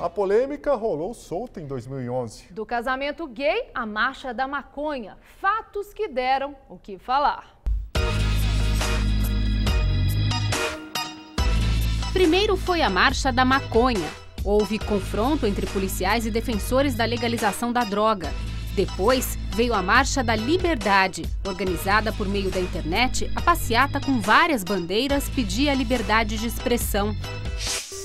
A polêmica rolou solta em 2011. Do casamento gay à marcha da maconha. Fatos que deram o que falar. Primeiro foi a marcha da maconha. Houve confronto entre policiais e defensores da legalização da droga. Depois veio a Marcha da Liberdade. Organizada por meio da internet, a passeata com várias bandeiras pedia a liberdade de expressão.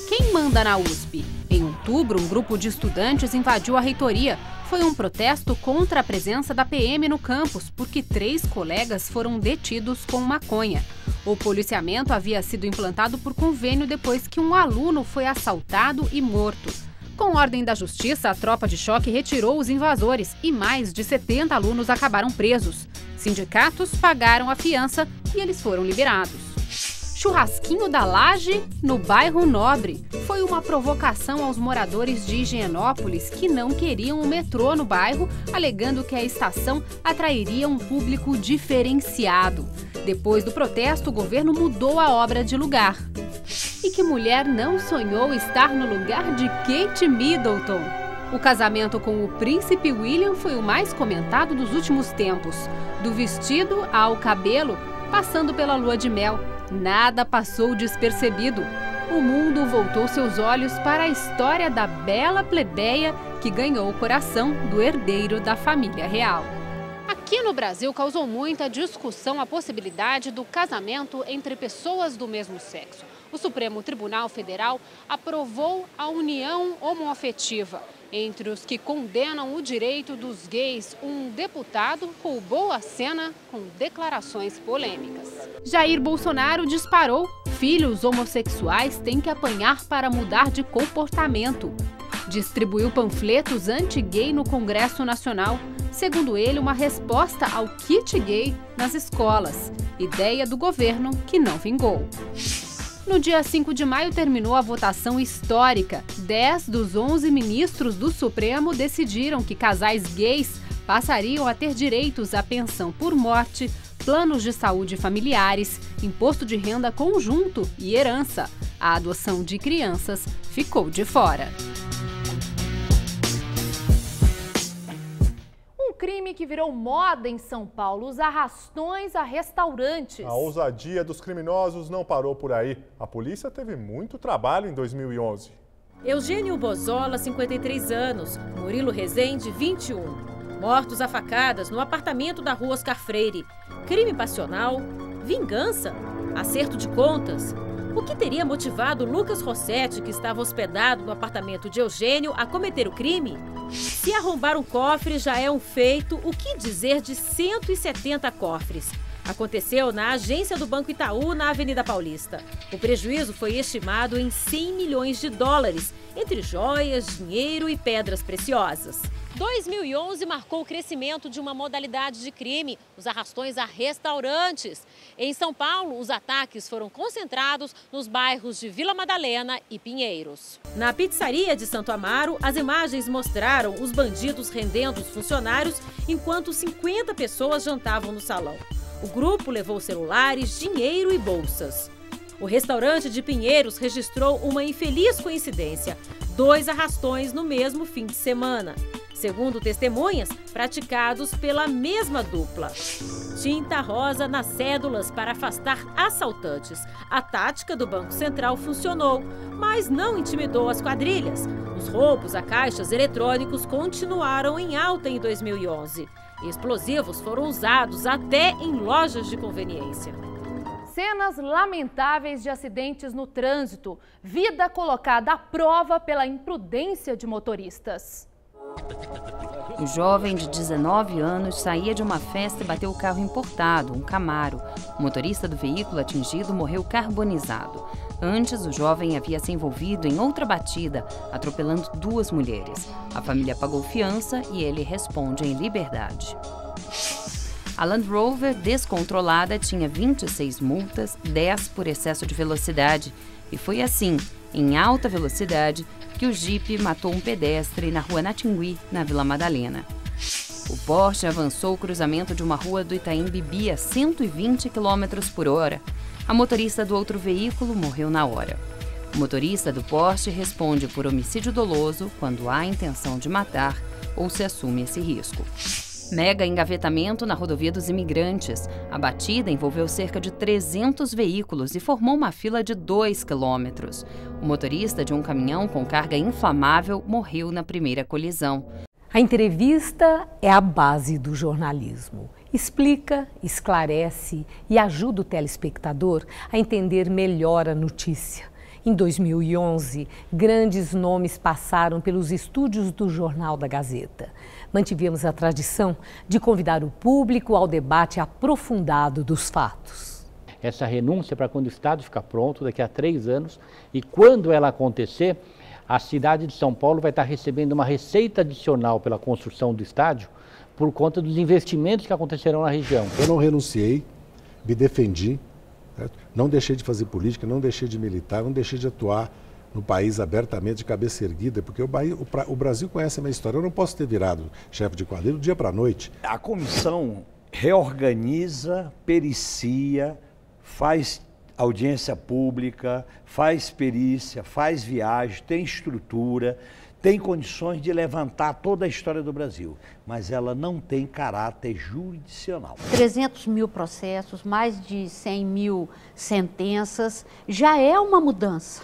Quem manda na USP? Em outubro, um grupo de estudantes invadiu a reitoria. Foi um protesto contra a presença da PM no campus, porque 3 colegas foram detidos com maconha. O policiamento havia sido implantado por convênio depois que um aluno foi assaltado e morto. Com ordem da justiça, a tropa de choque retirou os invasores e mais de 70 alunos acabaram presos. Sindicatos pagaram a fiança e eles foram liberados. Churrasquinho da Laje no bairro Nobre. Foi uma provocação aos moradores de Higienópolis que não queriam o metrô no bairro, alegando que a estação atrairia um público diferenciado. Depois do protesto, o governo mudou a obra de lugar. E que mulher não sonhou estar no lugar de Kate Middleton? O casamento com o príncipe William foi o mais comentado dos últimos tempos. Do vestido ao cabelo, passando pela lua de mel. Nada passou despercebido. O mundo voltou seus olhos para a história da bela plebeia que ganhou o coração do herdeiro da família real. Aqui no Brasil causou muita discussão a possibilidade do casamento entre pessoas do mesmo sexo. O Supremo Tribunal Federal aprovou a união homoafetiva. Entre os que condenam o direito dos gays, um deputado roubou a cena com declarações polêmicas. Jair Bolsonaro disparou: filhos homossexuais têm que apanhar para mudar de comportamento. Distribuiu panfletos anti-gay no Congresso Nacional. Segundo ele, uma resposta ao kit gay nas escolas. Ideia do governo que não vingou. No dia 5 de maio terminou a votação histórica. 10 dos 11 ministros do Supremo decidiram que casais gays passariam a ter direitos à pensão por morte, planos de saúde familiares, imposto de renda conjunto e herança. A adoção de crianças ficou de fora. Crime que virou moda em São Paulo, os arrastões a restaurantes. A ousadia dos criminosos não parou por aí. A polícia teve muito trabalho em 2011. Eugênio Bozola, 53 anos, Murilo Rezende, 21. Mortos a facadas no apartamento da rua Oscar Freire. Crime passional? Vingança? Acerto de contas? O que teria motivado Lucas Rossetti, que estava hospedado no apartamento de Eugênio, a cometer o crime? Se arrombar um cofre já é um feito, o que dizer de 170 cofres? Aconteceu na agência do Banco Itaú, na Avenida Paulista. O prejuízo foi estimado em 100 milhões de dólares, entre joias, dinheiro e pedras preciosas. 2011 marcou o crescimento de uma modalidade de crime, os arrastões a restaurantes. Em São Paulo, os ataques foram concentrados nos bairros de Vila Madalena e Pinheiros. Na pizzaria de Santo Amaro, as imagens mostraram os bandidos rendendo os funcionários enquanto 50 pessoas jantavam no salão. O grupo levou celulares, dinheiro e bolsas. O restaurante de Pinheiros registrou uma infeliz coincidência: 2 arrastões no mesmo fim de semana. Segundo testemunhas, praticados pela mesma dupla. Tinta rosa nas cédulas para afastar assaltantes. A tática do Banco Central funcionou, mas não intimidou as quadrilhas. Os roubos a caixas eletrônicos continuaram em alta em 2011. Explosivos foram usados até em lojas de conveniência. Cenas lamentáveis de acidentes no trânsito. Vida colocada à prova pela imprudência de motoristas. O jovem de 19 anos saía de uma festa e bateu o carro importado, um Camaro. O motorista do veículo atingido morreu carbonizado. Antes, o jovem havia se envolvido em outra batida, atropelando 2 mulheres. A família pagou fiança e ele responde em liberdade. A Land Rover descontrolada tinha 26 multas, 10 por excesso de velocidade. E foi assim, em alta velocidade, que o Jeep matou um pedestre na rua Natingui, na Vila Madalena. O Porsche avançou o cruzamento de uma rua do Itaim Bibi a 120 km por hora. A motorista do outro veículo morreu na hora. O motorista do Porsche responde por homicídio doloso quando há intenção de matar ou se assume esse risco. Mega engavetamento na rodovia dos Imigrantes. A batida envolveu cerca de 300 veículos e formou uma fila de 2 quilômetros. O motorista de um caminhão com carga inflamável morreu na primeira colisão. A entrevista é a base do jornalismo. Explica, esclarece e ajuda o telespectador a entender melhor a notícia. Em 2011, grandes nomes passaram pelos estúdios do Jornal da Gazeta. Mantivemos a tradição de convidar o público ao debate aprofundado dos fatos. Essa renúncia para quando o estádio ficar pronto, daqui a 3 anos, e quando ela acontecer, a cidade de São Paulo vai estar recebendo uma receita adicional pela construção do estádio por conta dos investimentos que acontecerão na região. Eu não renunciei, me defendi. Não deixei de fazer política, não deixei de militar, não deixei de atuar no país abertamente, de cabeça erguida, porque o Brasil conhece a minha história. Eu não posso ter virado chefe de quadrilha do dia para a noite. A comissão reorganiza, pericia, faz audiência pública, faz perícia, faz viagem, tem estrutura, tem condições de levantar toda a história do Brasil, mas ela não tem caráter jurisdicional. 300 mil processos, mais de 100 mil sentenças, já é uma mudança.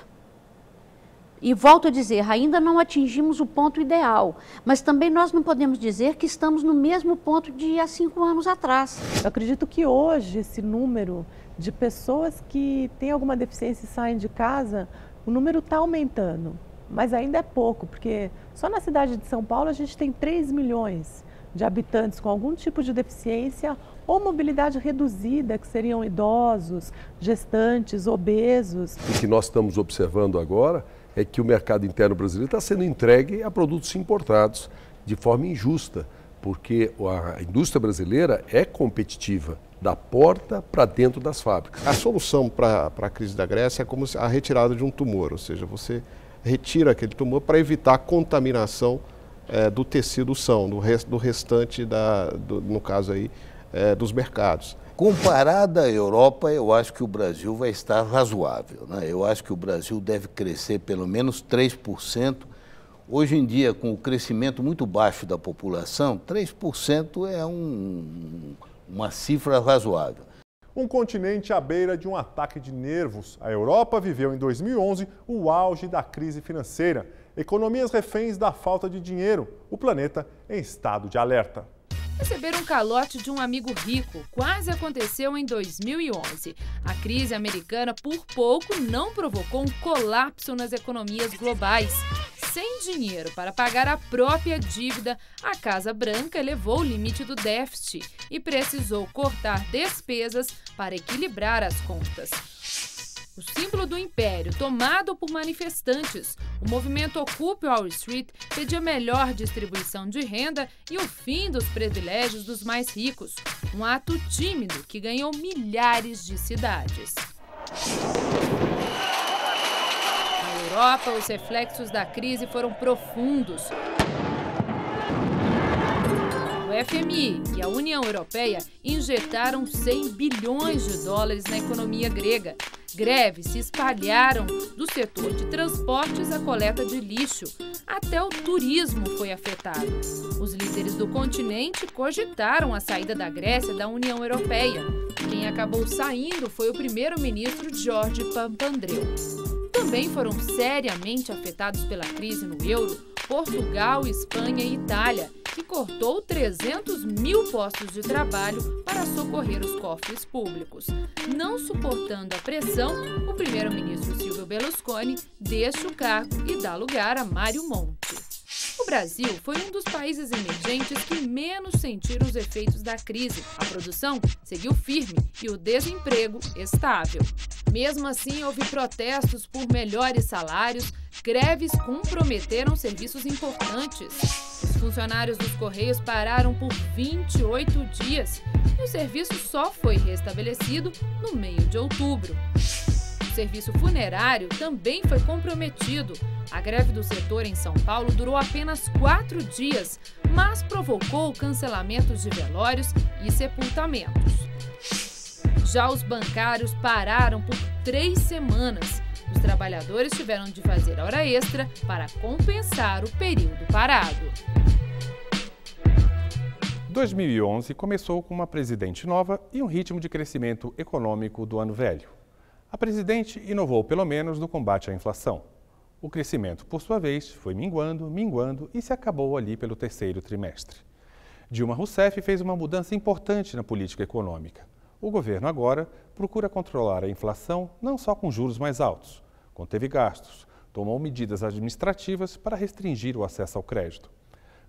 E volto a dizer, ainda não atingimos o ponto ideal, mas também nós não podemos dizer que estamos no mesmo ponto de há 5 anos atrás. Eu acredito que hoje esse número de pessoas que têm alguma deficiência e saem de casa, o número está aumentando. Mas ainda é pouco, porque só na cidade de São Paulo a gente tem 3 milhões de habitantes com algum tipo de deficiência ou mobilidade reduzida, que seriam idosos, gestantes, obesos. O que nós estamos observando agora é que o mercado interno brasileiro está sendo entregue a produtos importados de forma injusta, porque a indústria brasileira é competitiva, da porta para dentro das fábricas. A solução para a crise da Grécia é como a retirada de um tumor, ou seja, você retira aquele tumor para evitar a contaminação do tecido são, do restante, no caso aí, dos mercados. Comparada à Europa, eu acho que o Brasil vai estar razoável, né? Eu acho que o Brasil deve crescer pelo menos 3%. Hoje em dia, com o crescimento muito baixo da população, 3% é uma cifra razoável. Um continente à beira de um ataque de nervos. A Europa viveu em 2011 o auge da crise financeira. Economias reféns da falta de dinheiro. O planeta em estado de alerta. Receber um calote de um amigo rico quase aconteceu em 2011. A crise americana, por pouco, não provocou um colapso nas economias globais. Sem dinheiro para pagar a própria dívida, a Casa Branca elevou o limite do déficit e precisou cortar despesas para equilibrar as contas. O símbolo do império, tomado por manifestantes, o movimento Occupy Wall Street pedia melhor distribuição de renda e o fim dos privilégios dos mais ricos. Um ato tímido que ganhou milhares de cidades. Na Europa, os reflexos da crise foram profundos. O FMI e a União Europeia injetaram 100 bilhões de dólares na economia grega. Greves se espalharam do setor de transportes à coleta de lixo. Até o turismo foi afetado. Os líderes do continente cogitaram a saída da Grécia da União Europeia. Quem acabou saindo foi o primeiro-ministro Jorge Papandreou. Também foram seriamente afetados pela crise no euro Portugal, Espanha e Itália, que cortou 300 mil postos de trabalho para socorrer os cofres públicos. Não suportando a pressão, o primeiro-ministro Silvio Berlusconi deixa o cargo e dá lugar a Mário Monti. O Brasil foi um dos países emergentes que menos sentiram os efeitos da crise. A produção seguiu firme e o desemprego estável. Mesmo assim, houve protestos por melhores salários, greves comprometeram serviços importantes. Os funcionários dos Correios pararam por 28 dias e o serviço só foi restabelecido no meio de outubro. O serviço funerário também foi comprometido. A greve do setor em São Paulo durou apenas 4 dias, mas provocou cancelamentos de velórios e sepultamentos. Já os bancários pararam por 3 semanas. Os trabalhadores tiveram de fazer hora extra para compensar o período parado. 2011 começou com uma presidente nova e um ritmo de crescimento econômico do ano velho. A presidente inovou pelo menos no combate à inflação. O crescimento, por sua vez, foi minguando e se acabou ali pelo terceiro trimestre. Dilma Rousseff fez uma mudança importante na política econômica. O governo agora procura controlar a inflação não só com juros mais altos, conteve gastos, tomou medidas administrativas para restringir o acesso ao crédito.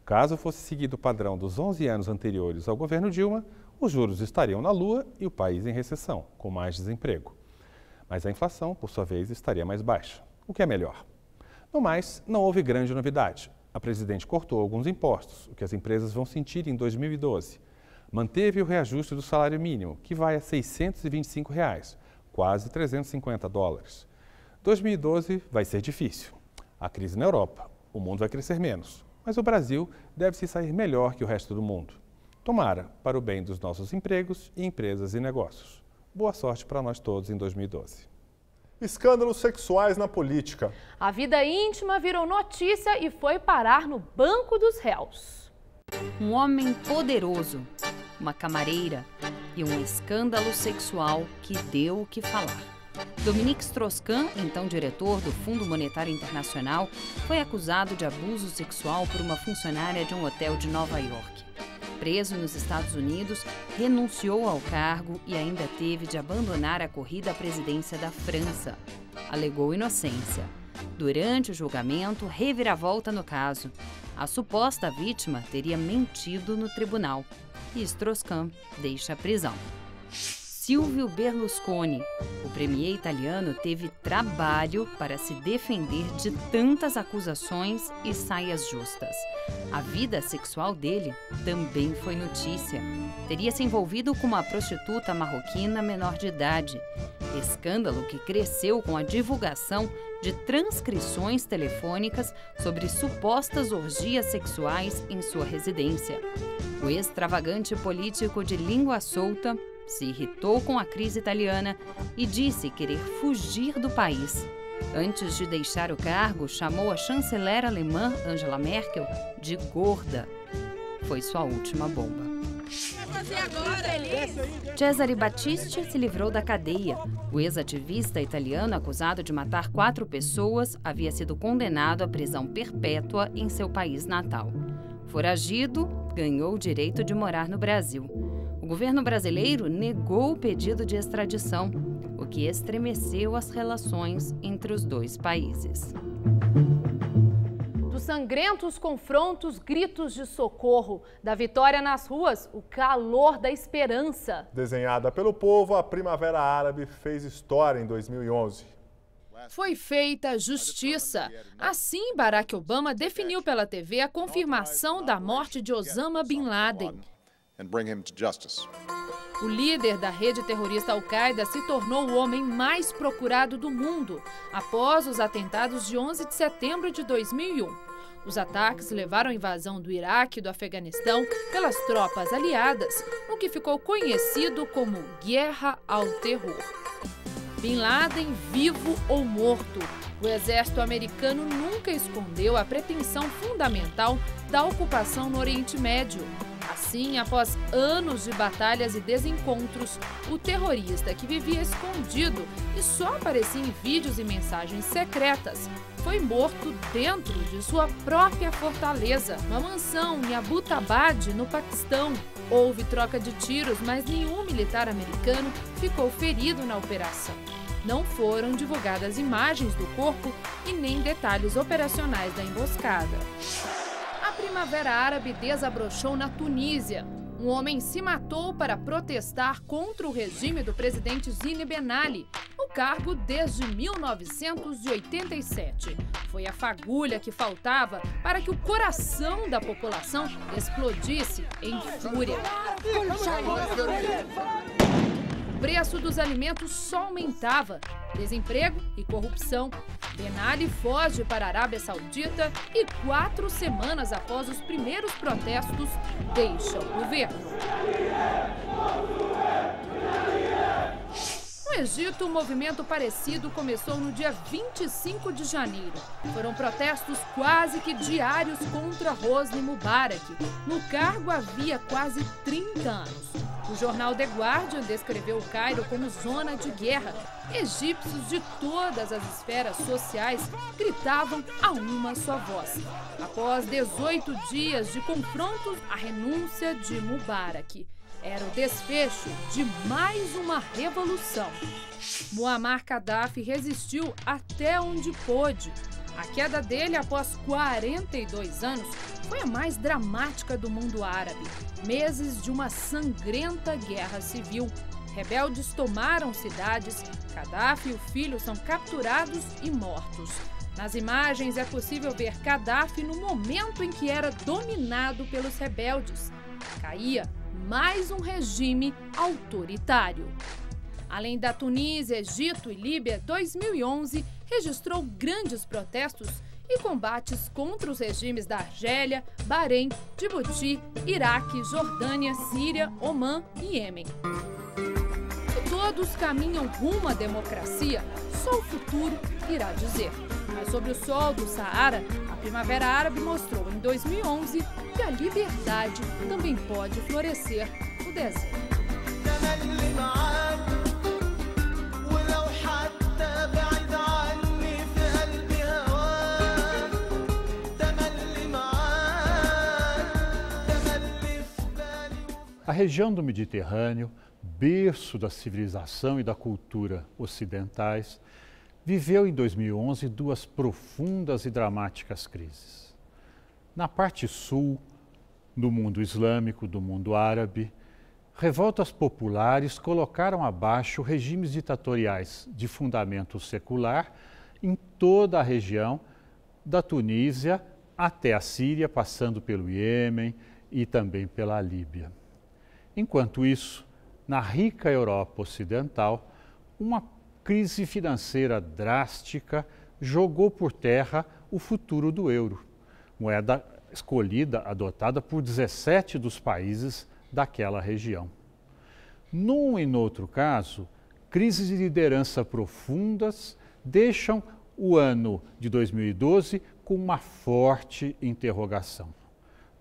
Caso fosse seguido o padrão dos 11 anos anteriores ao governo Dilma, os juros estariam na lua e o país em recessão, com mais desemprego. Mas a inflação, por sua vez, estaria mais baixa. O que é melhor? No mais, não houve grande novidade. A presidente cortou alguns impostos, o que as empresas vão sentir em 2012. Manteve o reajuste do salário mínimo, que vai a R$ 625, quase $350. 2012 vai ser difícil. Há crise na Europa, o mundo vai crescer menos. Mas o Brasil deve se sair melhor que o resto do mundo. Tomara, para o bem dos nossos empregos e empresas e negócios. Boa sorte para nós todos em 2012. Escândalos sexuais na política. A vida íntima virou notícia e foi parar no banco dos réus. Um homem poderoso, uma camareira e um escândalo sexual que deu o que falar. Dominique Strauss-Kahn, então diretor do Fundo Monetário Internacional, foi acusado de abuso sexual por uma funcionária de um hotel de Nova York. Preso nos Estados Unidos, renunciou ao cargo e ainda teve de abandonar a corrida à presidência da França. Alegou inocência. Durante o julgamento, reviravolta no caso. A suposta vítima teria mentido no tribunal e Strauss-Kahn deixa a prisão. Silvio Berlusconi, o premier italiano, teve trabalho para se defender de tantas acusações e saias justas. A vida sexual dele também foi notícia. Teria se envolvido com uma prostituta marroquina menor de idade. Escândalo que cresceu com a divulgação de transcrições telefônicas sobre supostas orgias sexuais em sua residência. O extravagante político de língua solta se irritou com a crise italiana e disse querer fugir do país. Antes de deixar o cargo, chamou a chanceler alemã Angela Merkel de gorda. Foi sua última bomba. Cesare Battisti se livrou da cadeia. O ex-ativista italiano acusado de matar 4 pessoas havia sido condenado à prisão perpétua em seu país natal. Foragido, ganhou o direito de morar no Brasil. O governo brasileiro negou o pedido de extradição, o que estremeceu as relações entre os dois países. Dos sangrentos confrontos, gritos de socorro, da vitória nas ruas, o calor da esperança. Desenhada pelo povo, a Primavera Árabe fez história em 2011. Foi feita justiça. Assim, Barack Obama definiu pela TV a confirmação da morte de Osama Bin Laden. O líder da rede terrorista Al-Qaeda se tornou o homem mais procurado do mundo após os atentados de 11 de setembro de 2001. Os ataques levaram à invasão do Iraque e do Afeganistão pelas tropas aliadas, no que ficou conhecido como Guerra ao Terror. Bin Laden, vivo ou morto, o exército americano nunca escondeu a pretensão fundamental da ocupação no Oriente Médio. Assim, após anos de batalhas e desencontros, o terrorista que vivia escondido e só aparecia em vídeos e mensagens secretas, foi morto dentro de sua própria fortaleza, uma mansão em Abbottabad, no Paquistão. Houve troca de tiros, mas nenhum militar americano ficou ferido na operação. Não foram divulgadas imagens do corpo e nem detalhes operacionais da emboscada. A Primavera Árabe desabrochou na Tunísia. Um homem se matou para protestar contra o regime do presidente Zine Ben Ali, no cargo desde 1987. Foi a fagulha que faltava para que o coração da população explodisse em fúria. O preço dos alimentos só aumentava. Desemprego e corrupção. Ben Ali foge para a Arábia Saudita e 4 semanas após os primeiros protestos, deixa o governo. No Egito, um movimento parecido começou no dia 25 de janeiro. Foram protestos quase que diários contra Hosni Mubarak. No cargo havia quase 30 anos. O jornal The Guardian descreveu o Cairo como zona de guerra. Egípcios de todas as esferas sociais gritavam a uma só voz. Após 18 dias de confrontos, a renúncia de Mubarak era o desfecho de mais uma revolução. Muammar Gaddafi resistiu até onde pôde. A queda dele após 42 anos foi a mais dramática do mundo árabe. Meses de uma sangrenta guerra civil. Rebeldes tomaram cidades, Gaddafi e o filho são capturados e mortos. Nas imagens é possível ver Gaddafi no momento em que era dominado pelos rebeldes. Caía mais um regime autoritário. Além da Tunísia, Egito e Líbia, 2011 registrou grandes protestos e combates contra os regimes da Argélia, Bahrein, Djibouti, Iraque, Jordânia, Síria, Omã e Iêmen. Se todos caminham rumo à democracia, só o futuro irá dizer. Mas sobre o sol do Saara, a Primavera Árabe mostrou em 2011 que a liberdade também pode florescer no deserto. A região do Mediterrâneo, berço da civilização e da cultura ocidentais, viveu em 2011 duas profundas e dramáticas crises. Na parte sul, do mundo islâmico, do mundo árabe, revoltas populares colocaram abaixo regimes ditatoriais de fundamento secular em toda a região, da Tunísia até a Síria, passando pelo Iêmen e também pela Líbia. Enquanto isso, na rica Europa Ocidental, uma crise financeira drástica jogou por terra o futuro do euro, moeda escolhida, adotada por 17 dos países daquela região. Num e no outro caso, crises de liderança profundas deixam o ano de 2012 com uma forte interrogação.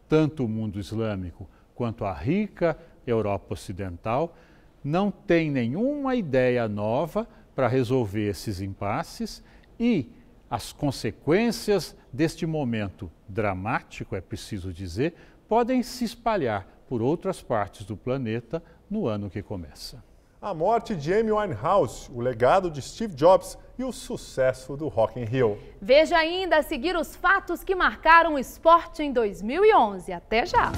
Tanto o mundo islâmico quanto a rica Europa Ocidental não tem nenhuma ideia nova para resolver esses impasses e as consequências deste momento dramático, é preciso dizer, podem se espalhar por outras partes do planeta no ano que começa. A morte de Amy Winehouse, o legado de Steve Jobs e o sucesso do Rock in Rio. Veja ainda a seguir os fatos que marcaram o esporte em 2011. Até já!